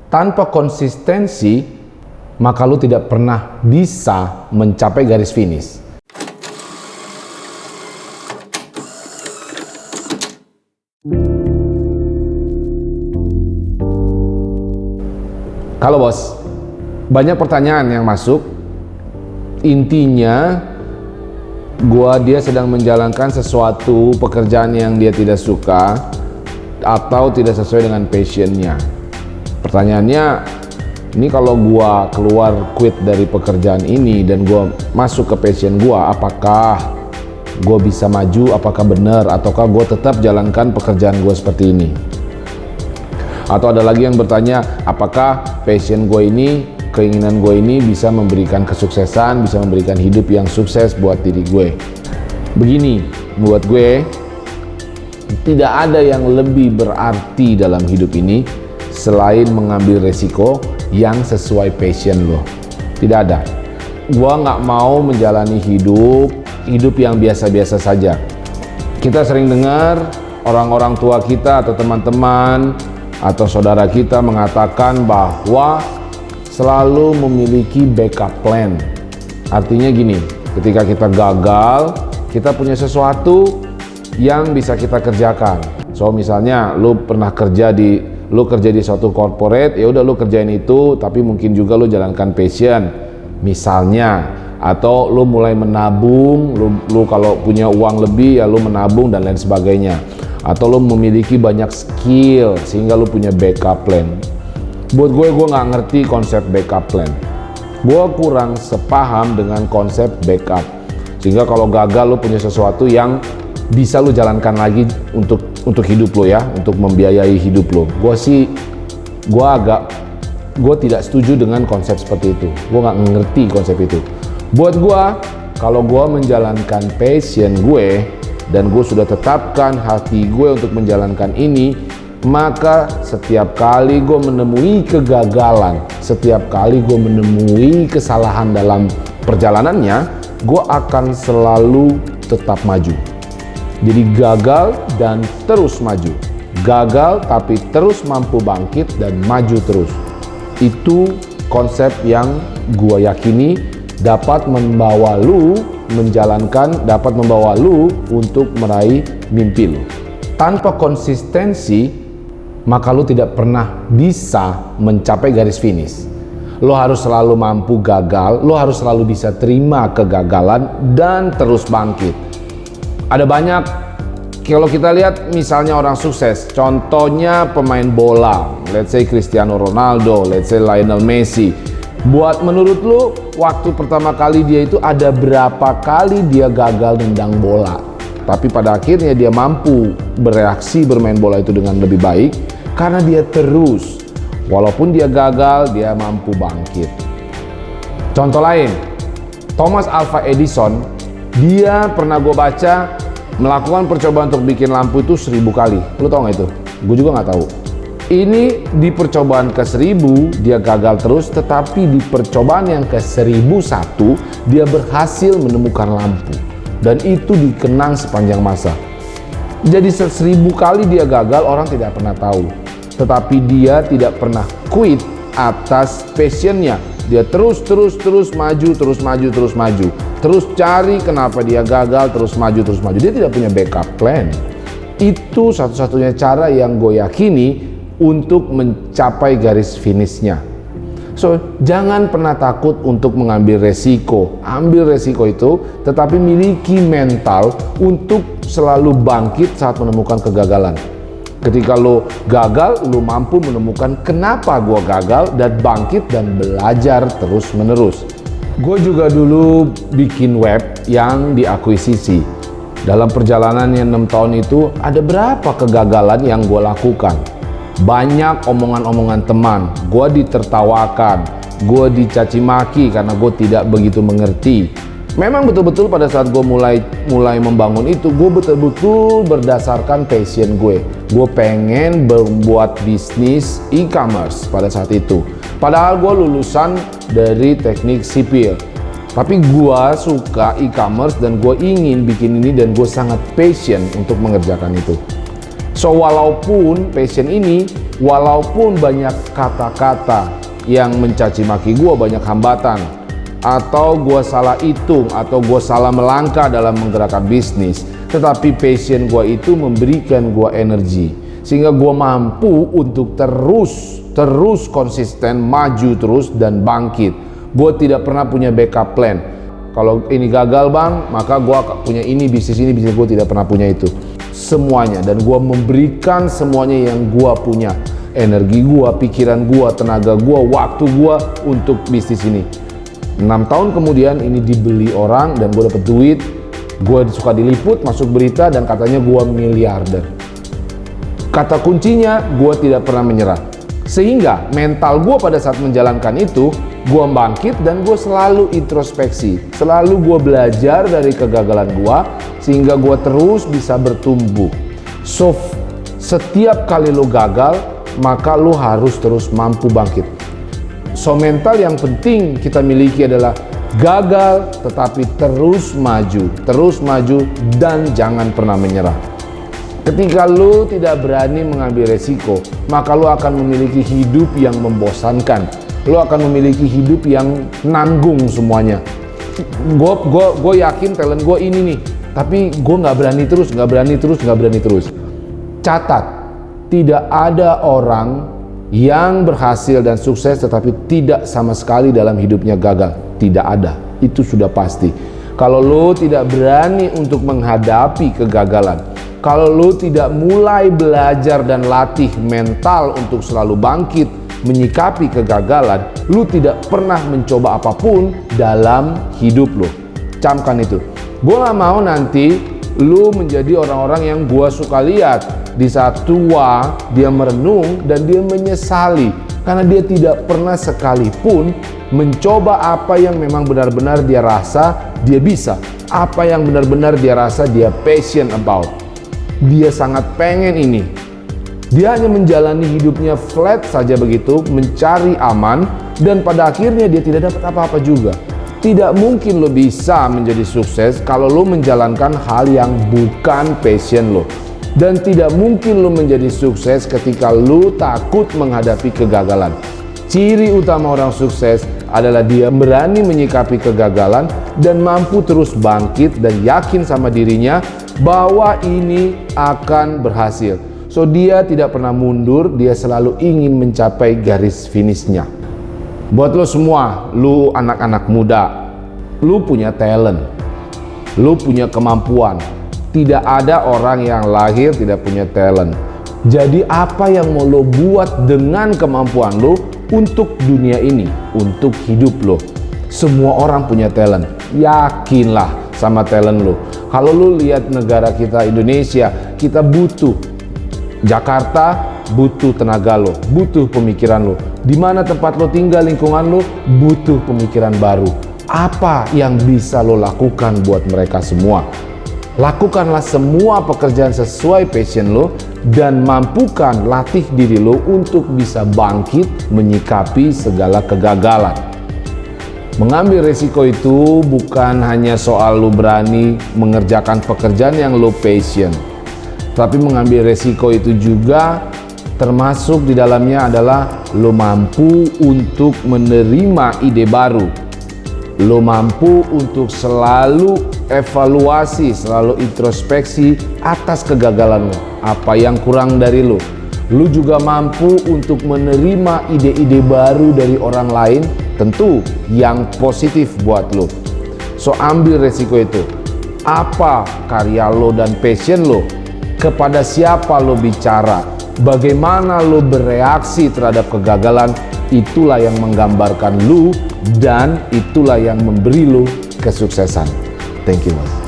Tanpa konsistensi, maka lu tidak pernah bisa mencapai garis finish. Kalau bos, banyak pertanyaan yang masuk. Intinya, dia sedang menjalankan sesuatu pekerjaan yang dia tidak suka atau tidak sesuai dengan passionnya. Pertanyaannya, ini kalau gua keluar quit dari pekerjaan ini dan gua masuk ke passion gua, apakah gua bisa maju? Apakah benar? Ataukah gua tetap jalankan pekerjaan gua seperti ini? Atau ada lagi yang bertanya, apakah passion gue ini, keinginan gue ini bisa memberikan kesuksesan, bisa memberikan hidup yang sukses buat diri gue? Begini, buat gue, tidak ada yang lebih berarti dalam hidup ini selain mengambil resiko yang sesuai passion lo. Tidak ada. Gue nggak mau menjalani hidup yang biasa-biasa saja. Kita sering dengar orang-orang tua kita atau teman-teman atau saudara kita mengatakan bahwa selalu memiliki backup plan. Artinya gini, ketika kita gagal, kita punya sesuatu yang bisa kita kerjakan. So misalnya lu kerja di suatu corporate, ya udah lu kerjain itu, tapi mungkin juga lu jalankan passion misalnya, atau lu mulai menabung, lu kalau punya uang lebih ya lu menabung dan lain sebagainya. Atau lo memiliki banyak skill sehingga lo punya backup plan. Buat gue nggak ngerti konsep backup plan. Gue kurang sepaham dengan konsep backup. Sehingga kalau gagal lo punya sesuatu yang bisa lo jalankan lagi untuk hidup lo ya, untuk membiayai hidup lo. Gue tidak setuju dengan konsep seperti itu. Gue nggak ngerti konsep itu. Buat gue, kalau gue menjalankan passion gue dan gue sudah tetapkan hati gue untuk menjalankan ini, maka setiap kali gue menemui kegagalan, setiap kali gue menemui kesalahan dalam perjalanannya, gue akan selalu tetap maju. Jadi gagal dan terus maju, gagal tapi terus mampu bangkit dan maju terus. Itu konsep yang gue yakini dapat membawa lu untuk meraih mimpi lu. Tanpa konsistensi, maka lu tidak pernah bisa mencapai garis finish. Lu harus selalu mampu gagal, lu harus selalu bisa terima kegagalan dan terus bangkit. Ada banyak, kalau kita lihat misalnya orang sukses, contohnya pemain bola, let's say Cristiano Ronaldo, let's say Lionel Messi. Buat menurut lu, waktu pertama kali dia itu ada berapa kali dia gagal nendang bola? Tapi pada akhirnya dia mampu bereaksi bermain bola itu dengan lebih baik karena dia terus, walaupun dia gagal, dia mampu bangkit. Contoh lain, Thomas Alva Edison, dia pernah gue baca melakukan percobaan untuk bikin lampu itu 1000 kali. Lu tau gak itu? Gue juga gak tahu. Ini di percobaan ke-1000 dia gagal terus, tetapi di percobaan yang ke-1001 dia berhasil menemukan lampu, dan itu dikenang sepanjang masa. Jadi 1000 kali dia gagal, orang tidak pernah tahu, tetapi dia tidak pernah quit atas passionnya. Dia terus maju, terus cari kenapa dia gagal, terus maju. Dia tidak punya backup plan. Itu satu-satunya cara yang gue yakini untuk mencapai garis finishnya. So, jangan pernah takut untuk mengambil resiko. Ambil resiko itu, tetapi miliki mental untuk selalu bangkit saat menemukan kegagalan. Ketika lo gagal, lo mampu menemukan kenapa gue gagal dan bangkit dan belajar terus menerus. Gue juga dulu bikin web yang diakuisisi. Dalam perjalanannya 6 tahun itu, ada berapa kegagalan yang gue lakukan. Banyak omongan-omongan teman, gue ditertawakan, gue dicaci maki karena gue tidak begitu mengerti. Memang betul-betul pada saat gue mulai membangun itu, gue betul-betul berdasarkan passion gue. Gue pengen membuat bisnis e-commerce pada saat itu. Padahal gue lulusan dari teknik sipil. Tapi gue suka e-commerce dan gue ingin bikin ini dan gue sangat passion untuk mengerjakan itu. So walaupun passion ini, walaupun banyak kata-kata yang mencaci maki gue, banyak hambatan, atau gue salah hitung, atau gue salah melangkah dalam menggerakkan bisnis, tetapi passion gue itu memberikan gue energi, sehingga gue mampu untuk terus konsisten, maju terus dan bangkit. Gue tidak pernah punya backup plan. Kalau ini gagal bang, maka gue punya ini, bisnis gue tidak pernah punya itu. Semuanya, dan gue memberikan semuanya yang gue punya, energi gue, pikiran gue, tenaga gue, waktu gue untuk bisnis ini. 6 tahun kemudian ini dibeli orang dan gue dapet duit, gue suka diliput, masuk berita dan katanya gue miliarder. Kata kuncinya, gue tidak pernah menyerah. Sehingga mental gue pada saat menjalankan itu, gue bangkit dan gue selalu introspeksi, selalu gue belajar dari kegagalan gue, sehingga gue terus bisa bertumbuh. So, setiap kali lo gagal, maka lo harus terus mampu bangkit. So, mental yang penting kita miliki adalah gagal tetapi terus maju dan jangan pernah menyerah. Ketika lo tidak berani mengambil resiko, maka lo akan memiliki hidup yang membosankan. Lo akan memiliki hidup yang nanggung semuanya. Gue yakin talent gue ini nih, tapi gue nggak berani terus. Catat, tidak ada orang yang berhasil dan sukses tetapi tidak sama sekali dalam hidupnya gagal. Tidak ada, itu sudah pasti. Kalau lo tidak berani untuk menghadapi kegagalan, kalau lo tidak mulai belajar dan latih mental untuk selalu bangkit menyikapi kegagalan, lo tidak pernah mencoba apapun dalam hidup lo. Camkan itu. Gue gak mau nanti lo menjadi orang-orang yang gue suka lihat di saat tua dia merenung dan dia menyesali karena dia tidak pernah sekalipun mencoba apa yang memang benar-benar dia rasa dia bisa, apa yang benar-benar dia rasa dia passion about. Dia sangat pengen ini. Dia hanya menjalani hidupnya flat saja begitu, mencari aman, dan pada akhirnya dia tidak dapat apa-apa juga. Tidak mungkin lo bisa menjadi sukses kalau lo menjalankan hal yang bukan passion lo. Dan tidak mungkin lo menjadi sukses ketika lo takut menghadapi kegagalan. Ciri utama orang sukses adalah dia berani menyikapi kegagalan dan mampu terus bangkit dan yakin sama dirinya bahwa ini akan berhasil. So dia tidak pernah mundur, dia selalu ingin mencapai garis finishnya. Buat lo semua, lo anak-anak muda, lo punya talent, lo punya kemampuan. Tidak ada orang yang lahir tidak punya talent. Jadi apa yang mau lo buat dengan kemampuan lo untuk dunia ini, untuk hidup lo? Semua orang punya talent. Yakinlah sama talent lo. Kalau lo lihat negara kita Indonesia, kita butuh. Jakarta butuh tenaga lo, butuh pemikiran lo. Di mana tempat lo tinggal, lingkungan lo butuh pemikiran baru. Apa yang bisa lo lakukan buat mereka semua? Lakukanlah semua pekerjaan sesuai passion lo dan mampukan latih diri lo untuk bisa bangkit menyikapi segala kegagalan. Mengambil resiko itu bukan hanya soal lo berani mengerjakan pekerjaan yang lo passion, tapi mengambil resiko itu juga termasuk di dalamnya adalah lo mampu untuk menerima ide baru. Lo mampu untuk selalu evaluasi, selalu introspeksi atas kegagalan lo. Apa yang kurang dari lo. Lo juga mampu untuk menerima ide-ide baru dari orang lain, tentu yang positif buat lo. So ambil resiko itu. Apa karya lo dan passion lo? Kepada siapa lo bicara? Bagaimana lo bereaksi terhadap kegagalan? Itulah yang menggambarkan lo dan itulah yang memberi lo kesuksesan. Thank you, Mas.